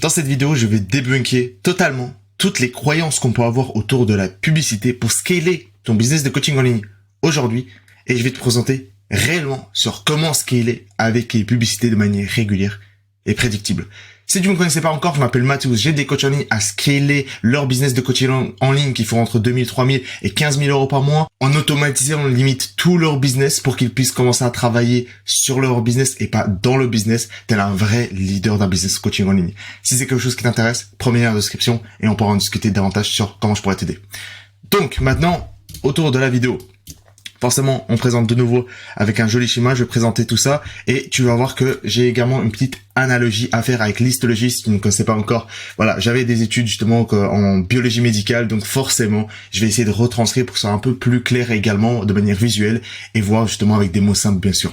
Dans cette vidéo, je vais débunker totalement toutes les croyances qu'on peut avoir autour de la publicité pour scaler ton business de coaching en ligne aujourd'hui. Et je vais te présenter réellement sur comment scaler avec les publicités de manière régulière et prédictible. Si tu ne me connaissais pas encore, je m'appelle Mathéus, j'aide des coachs en ligne à scaler leur business de coaching en ligne qui font entre 2000, 3000 et 15 000 euros par mois en automatisant limite tout leur business pour qu'ils puissent commencer à travailler sur leur business et pas dans le business, tel un vrai leader d'un business coaching en ligne. Si c'est quelque chose qui t'intéresse, premier lien en description et on pourra en discuter davantage sur comment je pourrais t'aider. Donc maintenant, autour de la vidéo. Forcément, on présente de nouveau avec un joli schéma, je vais présenter tout ça et tu vas voir que j'ai également une petite analogie à faire avec l'histologie si tu ne connaissais pas encore. Voilà, j'avais des études justement en biologie médicale, donc forcément, je vais essayer de retranscrire pour que ce soit un peu plus clair également de manière visuelle et voir justement avec des mots simples bien sûr.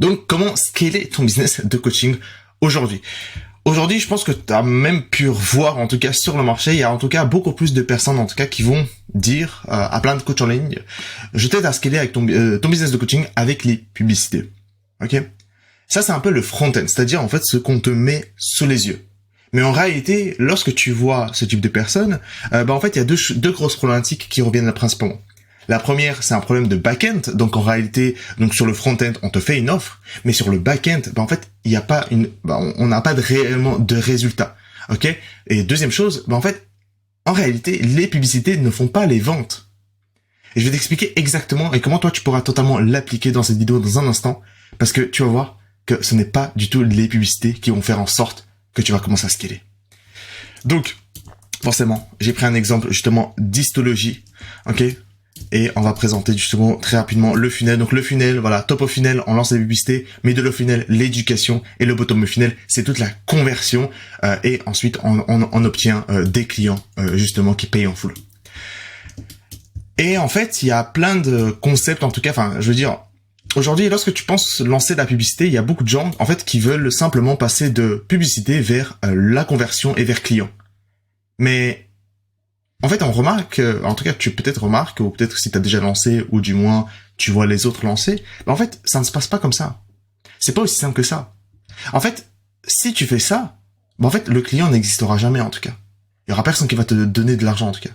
Donc, comment scaler ton business de coaching aujourd'hui ? Aujourd'hui, je pense que tu as même pu voir, en tout cas sur le marché, il y a en tout cas beaucoup plus de personnes en tout cas qui vont dire à plein de coachs en ligne, je t'aide à scaler avec ton business de coaching avec les publicités. Ok ? Ça, c'est un peu le front-end, c'est-à-dire en fait ce qu'on te met sous les yeux. Mais en réalité, lorsque tu vois ce type de personnes, en fait, il y a deux grosses problématiques qui reviennent là principalement. La première, c'est un problème de back-end. Donc, en réalité, donc sur le front-end, on te fait une offre, mais sur le back-end, en fait, il n'y a pas on n'a pas réellement de résultat. Ok? Et deuxième chose, en fait, en réalité, les publicités ne font pas les ventes. Et je vais t'expliquer exactement et comment toi, tu pourras totalement l'appliquer dans cette vidéo dans un instant, parce que tu vas voir que ce n'est pas du tout les publicités qui vont faire en sorte que tu vas commencer à scaler. Donc, forcément, j'ai pris un exemple justement d'histologie. Ok? Et on va présenter justement très rapidement le funnel. Donc le funnel, voilà, top of funnel, on lance les publicités, middle of funnel, l'éducation, et le bottom of funnel, c'est toute la conversion. Et ensuite, on obtient des clients justement qui payent en full. Et en fait, il y a plein de concepts, en tout cas, je veux dire, aujourd'hui, lorsque tu penses lancer de la publicité, il y a beaucoup de gens, en fait, qui veulent simplement passer de publicité vers la conversion et vers client. Mais en fait, on remarque, en tout cas, tu peut-être remarques, ou peut-être si tu as déjà lancé, ou du moins, tu vois les autres lancer, en fait, ça ne se passe pas comme ça. C'est pas aussi simple que ça. En fait, si tu fais ça, en fait, le client n'existera jamais, en tout cas. Il y aura personne qui va te donner de l'argent, en tout cas.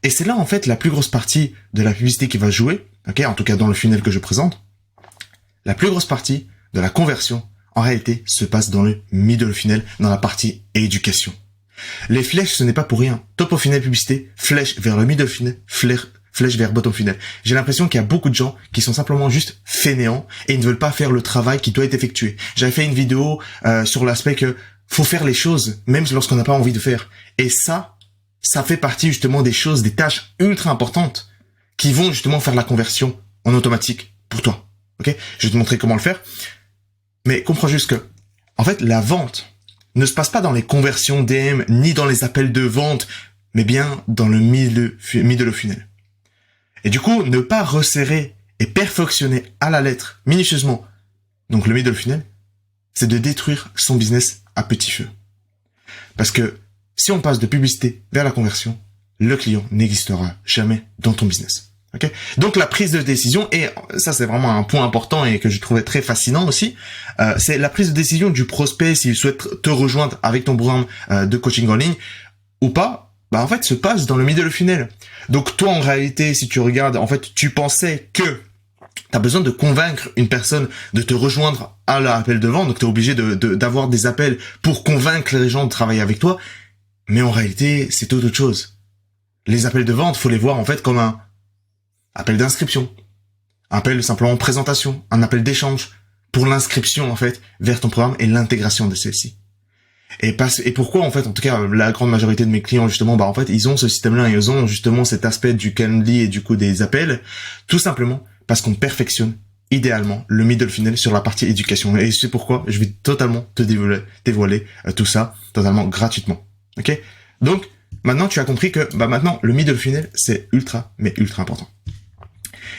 Et c'est là, en fait, la plus grosse partie de la publicité qui va jouer, ok, en tout cas, dans le funnel que je présente. La plus grosse partie de la conversion, en réalité, se passe dans le middle funnel, dans la partie éducation. Les flèches, ce n'est pas pour rien. Top of funnel publicité, flèche vers le middle funnel, flèche vers bottom funnel. J'ai l'impression qu'il y a beaucoup de gens qui sont simplement juste fainéants et ils ne veulent pas faire le travail qui doit être effectué. J'avais fait une vidéo sur l'aspect que faut faire les choses, même lorsqu'on n'a pas envie de faire. Et ça fait partie justement des choses, des tâches ultra importantes qui vont justement faire la conversion en automatique pour toi. Ok ? Je vais te montrer comment le faire. Mais comprends juste que, en fait, la vente ne se passe pas dans les conversions DM, ni dans les appels de vente, mais bien dans le middle funnel. Et du coup, ne pas resserrer et perfectionner à la lettre, minutieusement, donc le middle funnel, c'est de détruire son business à petit feu. Parce que si on passe de publicité vers la conversion, le client n'existera jamais dans ton business. Okay. Donc la prise de décision, et ça c'est vraiment un point important et que je trouvais très fascinant aussi, c'est la prise de décision du prospect s'il souhaite te rejoindre avec ton programme de coaching en ligne ou pas, en fait se passe dans le middle funnel. Donc toi en réalité, si tu regardes, en fait tu pensais que tu as besoin de convaincre une personne de te rejoindre à l'appel de vente, donc tu es obligé d'avoir des appels pour convaincre les gens de travailler avec toi, mais en réalité c'est tout autre chose. Les appels de vente, faut les voir en fait comme un appel d'inscription, appel simplement présentation, un appel d'échange pour l'inscription en fait vers ton programme et l'intégration de celle-ci. Et pourquoi en fait, en tout cas la grande majorité de mes clients justement, en fait ils ont ce système-là, ils ont justement cet aspect du Calendly et du coup des appels, tout simplement parce qu'on perfectionne idéalement le middle funnel sur la partie éducation. Et c'est pourquoi je vais totalement te dévoiler tout ça totalement gratuitement. Ok ? Donc maintenant tu as compris que maintenant le middle funnel c'est ultra important.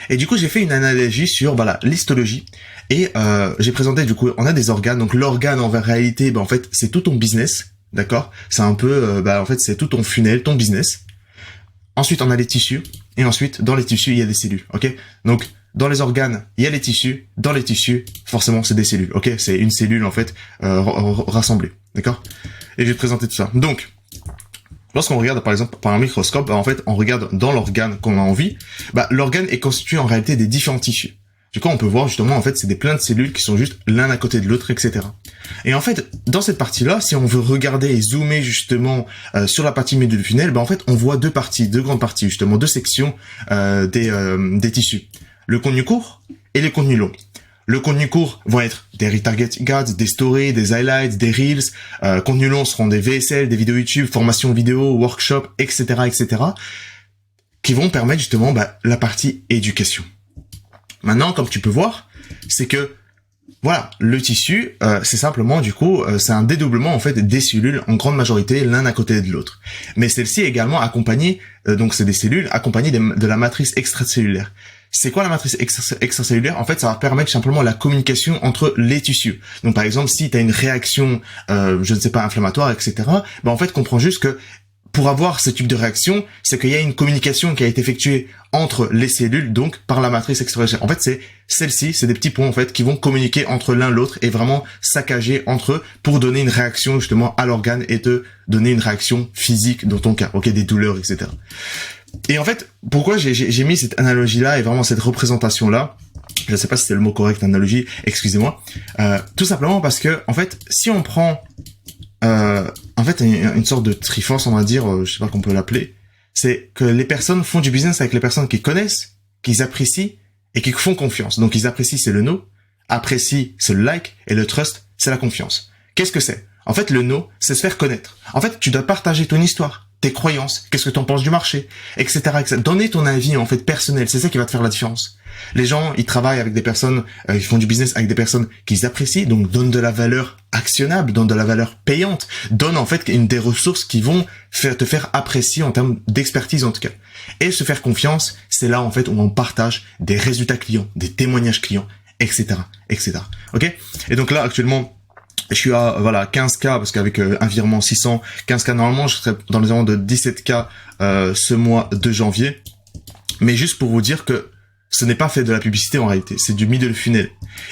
Et du coup, j'ai fait une analogie sur l'histologie et j'ai présenté du coup, on a des organes. Donc l'organe en réalité, en fait, c'est tout ton business, d'accord ? C'est un peu, en fait, c'est tout ton funnel, ton business. Ensuite, on a les tissus et ensuite, dans les tissus, il y a des cellules, ok ? Donc dans les organes, il y a les tissus. Dans les tissus, forcément, c'est des cellules, ok ? C'est une cellule en fait rassemblée. D'accord? Et je vais te présenter tout ça. Donc, lorsqu'on regarde par exemple par un microscope, en fait, on regarde dans l'organe qu'on a envie. L'organe est constitué en réalité des différents tissus. Du coup, on peut voir justement, en fait, c'est des plein de cellules qui sont juste l'un à côté de l'autre, etc. Et en fait, dans cette partie-là, si on veut regarder et zoomer justement sur la partie milieu du funnel, en fait, on voit deux grandes parties, justement, deux sections des tissus. Le contenu court et le contenu long. Le contenu court vont être des retargeting ads, des stories, des highlights, des reels. Contenu long seront des VSL, des vidéos YouTube, formations vidéo, workshops, etc., etc., qui vont permettre justement la partie éducation. Maintenant, comme tu peux voir, c'est que voilà, le tissu, c'est simplement du coup, c'est un dédoublement en fait des cellules en grande majorité l'un à côté de l'autre. Mais celle-ci est également accompagnée, donc c'est des cellules accompagnées de la matrice extracellulaire. C'est quoi la matrice extracellulaire? En fait, ça va permettre simplement la communication entre les tissus. Donc par exemple, si tu as une réaction, je ne sais pas, inflammatoire, etc., en fait, comprends juste que pour avoir ce type de réaction, c'est qu'il y a une communication qui a été effectuée entre les cellules, donc par la matrice extracellulaire. En fait, c'est celle-ci, c'est des petits points en fait qui vont communiquer entre l'un l'autre et vraiment saccager entre eux pour donner une réaction justement à l'organe et te donner une réaction physique dans ton cas, ok, des douleurs, etc. Et en fait, pourquoi j'ai mis cette analogie-là et vraiment cette représentation-là? Je ne sais pas si c'est le mot correct, analogie, excusez-moi. Tout simplement parce que, en fait, si on prend en fait, une sorte de triforce, on va dire, je sais pas qu'on peut l'appeler, c'est que les personnes font du business avec les personnes qu'ils connaissent, qu'ils apprécient et qui font confiance. Donc, ils apprécient, c'est le no, apprécient, c'est le like, et le trust, c'est la confiance. Qu'est-ce que c'est? En fait, le no, c'est se faire connaître. En fait, tu dois partager ton histoire, tes croyances, qu'est-ce que tu en penses du marché, etc., etc. Donner ton avis, en fait, personnel, c'est ça qui va te faire la différence. Les gens, ils travaillent avec des personnes, ils font du business avec des personnes qu'ils apprécient, donc donnent de la valeur actionnable, donnent de la valeur payante, donnent en fait des ressources qui vont te faire apprécier en termes d'expertise en tout cas. Et se faire confiance, c'est là en fait où on partage des résultats clients, des témoignages clients, etc., etc. Ok? Et donc là, actuellement, je suis à 15K parce qu'avec un virement 600, 15K normalement, je serais dans les environs de 17K ce mois de janvier. Mais juste pour vous dire que ce n'est pas fait de la publicité en réalité, c'est du middle funnel.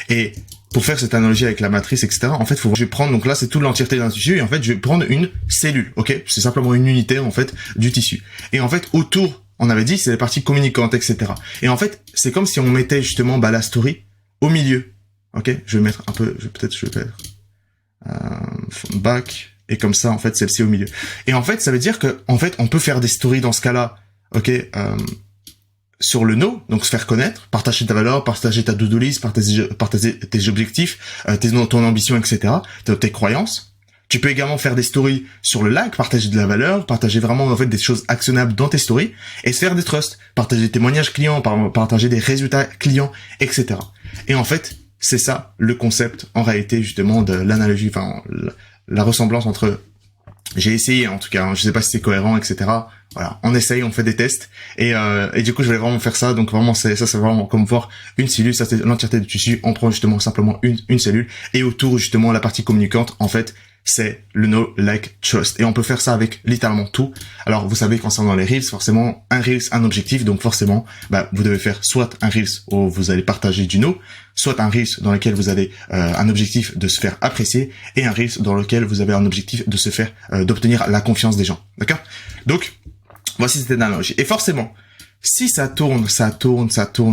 Et pour faire cette analogie avec la matrice, etc., en fait, je vais prendre, donc là, c'est toute l'entièreté d'un tissu, et en fait, je vais prendre une cellule, ok? C'est simplement une unité, en fait, du tissu. Et en fait, autour, on avait dit, c'est les parties communicantes, etc. Et en fait, c'est comme si on mettait justement, la story au milieu. Ok? Je vais mettre un peu, je vais faire, back, et comme ça, en fait, celle-ci au milieu. Et en fait, ça veut dire que, en fait, on peut faire des stories dans ce cas-là, ok? Sur le no, donc se faire connaître, partager ta valeur, partager ta to-do list, partager tes objectifs, ton ambition, etc., tes croyances. Tu peux également faire des stories sur le like, partager de la valeur, partager vraiment en fait des choses actionnables dans tes stories, et se faire des trusts, partager des témoignages clients, partager des résultats clients, etc. Et en fait, c'est ça le concept en réalité justement de l'analogie, enfin la ressemblance entre. J'ai essayé en tout cas, je sais pas si c'est cohérent, etc. Voilà, on essaye, on fait des tests et du coup je voulais vraiment faire ça. Donc vraiment c'est vraiment comme voir une cellule, ça c'est l'entièreté du tissu. On prend justement simplement une cellule et autour justement la partie communicante en fait c'est le know, like, trust. Et on peut faire ça avec littéralement tout. Alors vous savez concernant les reels, forcément un reels un objectif, donc forcément vous devez faire soit un reels où vous allez partager du know, soit un reels dans lequel vous avez un objectif de se faire apprécier et un reels dans lequel vous avez un objectif de se faire d'obtenir la confiance des gens. D'accord? Donc voici cette analogie. Et forcément, si ça tourne,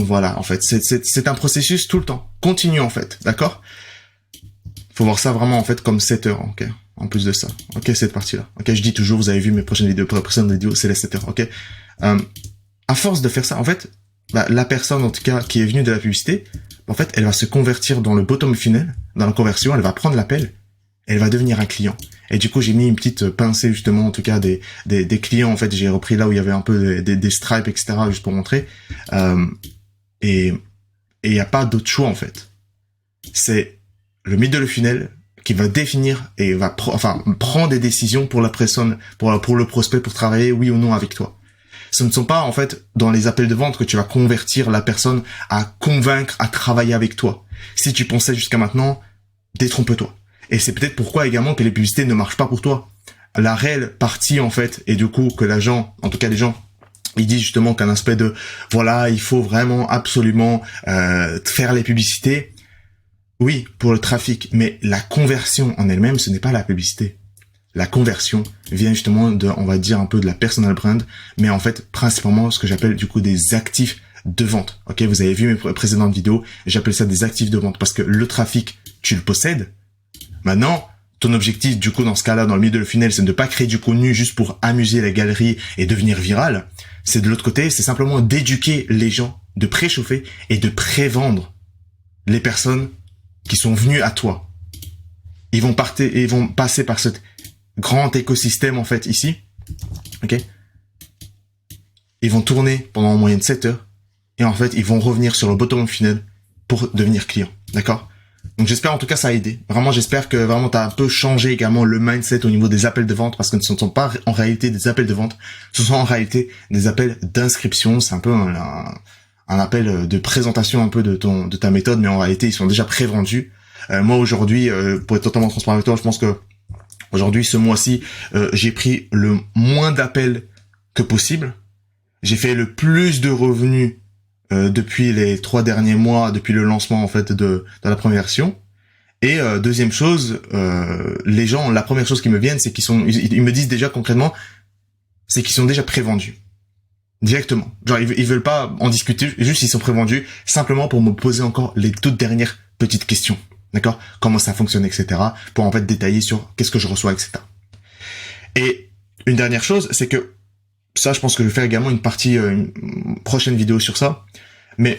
voilà, en fait, c'est un processus tout le temps, continu en fait, d'accord? Faut voir ça vraiment en fait comme 7 heures, ok? En plus de ça, ok, cette partie-là. Ok, je dis toujours, vous avez vu mes précédentes vidéos, c'est les 7 heures, ok? À force de faire ça, en fait, la personne en tout cas qui est venue de la publicité, en fait, elle va se convertir dans le bottom funnel, dans la conversion, elle va prendre l'appel, elle va devenir un client. Et du coup, j'ai mis une petite pincée justement, en tout cas des clients. En fait, j'ai repris là où il y avait un peu des stripes, etc., juste pour montrer. Et il n'y a pas d'autre choix en fait. C'est le middle funnel qui va définir et va prendre des décisions pour la personne, pour le prospect, pour travailler oui ou non avec toi. Ce ne sont pas en fait dans les appels de vente que tu vas convertir la personne à convaincre à travailler avec toi. Si tu pensais jusqu'à maintenant, détrompe-toi. Et c'est peut-être pourquoi également que les publicités ne marchent pas pour toi. La réelle partie en fait, et du coup que l'agent, en tout cas les gens, ils disent justement qu'un aspect de voilà, il faut vraiment absolument faire les publicités. oui, pour le trafic, mais la conversion en elle-même, ce n'est pas la publicité. La conversion vient justement de, on va dire un peu de la personal brand, mais en fait, principalement ce que j'appelle du coup des actifs de vente. Ok, vous avez vu mes précédentes vidéos, j'appelle ça des actifs de vente parce que le trafic, tu le possèdes. Maintenant, ton objectif, du coup, dans ce cas-là, dans le milieu de funnel, c'est de ne pas créer du contenu juste pour amuser la galerie et devenir viral. C'est de l'autre côté, c'est simplement d'éduquer les gens, de préchauffer et de prévendre les personnes qui sont venues à toi. Ils vont passer par cet grand écosystème, en fait, ici. Ok? Ils vont tourner pendant en moyenne 7 heures. Et en fait, ils vont revenir sur le bottom funnel pour devenir client. D'accord? Donc j'espère en tout cas ça a aidé. Vraiment j'espère que vraiment tu as un peu changé également le mindset au niveau des appels de vente parce que ce ne sont pas en réalité des appels de vente, ce sont en réalité des appels d'inscription. C'est un peu un appel de présentation un peu de ta méthode, mais en réalité ils sont déjà prévendus. Moi aujourd'hui, pour être totalement transparent avec toi, je pense que aujourd'hui ce mois-ci j'ai pris le moins d'appels que possible. J'ai fait le plus de revenus depuis les 3 derniers mois, depuis le lancement en fait de la première version. Et deuxième chose, les gens, la première chose qui me viennent, c'est ils me disent déjà concrètement, c'est qu'ils sont déjà prévendus directement. Genre ils veulent pas en discuter, juste ils sont prévendus simplement pour me poser encore les toutes dernières petites questions, d'accord? Comment ça fonctionne, etc. Pour en fait détailler sur qu'est-ce que je reçois, etc. Et une dernière chose, c'est que ça, je pense que je vais faire également une prochaine vidéo sur ça. Mais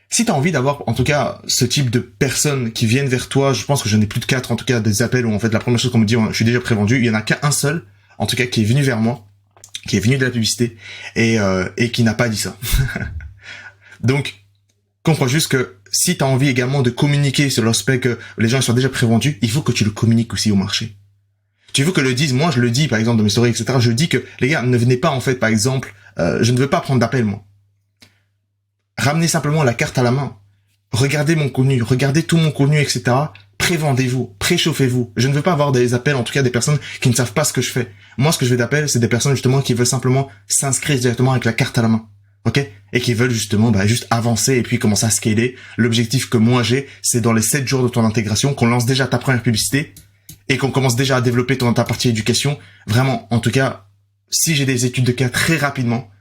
si tu as envie d'avoir, en tout cas, ce type de personnes qui viennent vers toi, je pense que j'en ai plus de 4, en tout cas, des appels où, en fait, la première chose qu'on me dit, je suis déjà prévendu. Il y en a qu'un seul, en tout cas, qui est venu vers moi, qui est venu de la publicité, et qui n'a pas dit ça. Donc, comprends juste que si tu as envie également de communiquer sur l'aspect que les gens soient déjà prévendus, il faut que tu le communiques aussi au marché. Tu veux que le dise, moi je le dis par exemple dans mes stories, etc. Je dis que les gars, ne venez pas en fait par exemple, je ne veux pas prendre d'appel moi. Ramenez simplement la carte à la main. Regardez mon contenu, regardez tout mon contenu, etc. Prévendez-vous, préchauffez-vous. Je ne veux pas avoir des appels, en tout cas des personnes qui ne savent pas ce que je fais. Moi ce que je veux d'appel, c'est des personnes justement qui veulent simplement s'inscrire directement avec la carte à la main. Ok? Et qui veulent justement juste avancer et puis commencer à scaler. L'objectif que moi j'ai, c'est dans les 7 jours de ton intégration, qu'on lance déjà ta première publicité et qu'on commence déjà à développer ta partie éducation. Vraiment, en tout cas, si j'ai des études de cas très rapidement,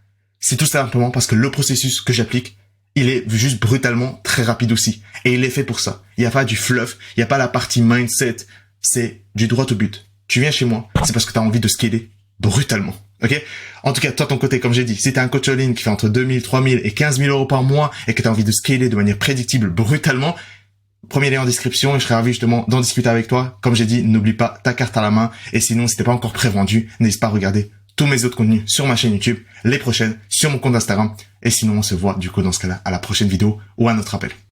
c'est tout simplement parce que le processus que j'applique, il est juste brutalement très rapide aussi. Et il est fait pour ça. Il n'y a pas du fluff, il n'y a pas la partie mindset, c'est du droit au but. Tu viens chez moi, c'est parce que tu as envie de scaler brutalement. Ok? En tout cas, toi, ton côté, comme j'ai dit, si tu es un coach en ligne qui fait entre 2000, 3000 et 15 000 euros par mois et que tu as envie de scaler de manière prédictible brutalement, premier lien en description et je serai ravi justement d'en discuter avec toi. Comme j'ai dit, n'oublie pas ta carte à la main. Et sinon, si t'es pas encore prévendu, n'hésite pas à regarder tous mes autres contenus sur ma chaîne YouTube, les prochaines sur mon compte Instagram. Et sinon, on se voit du coup dans ce cas-là à la prochaine vidéo ou à notre appel.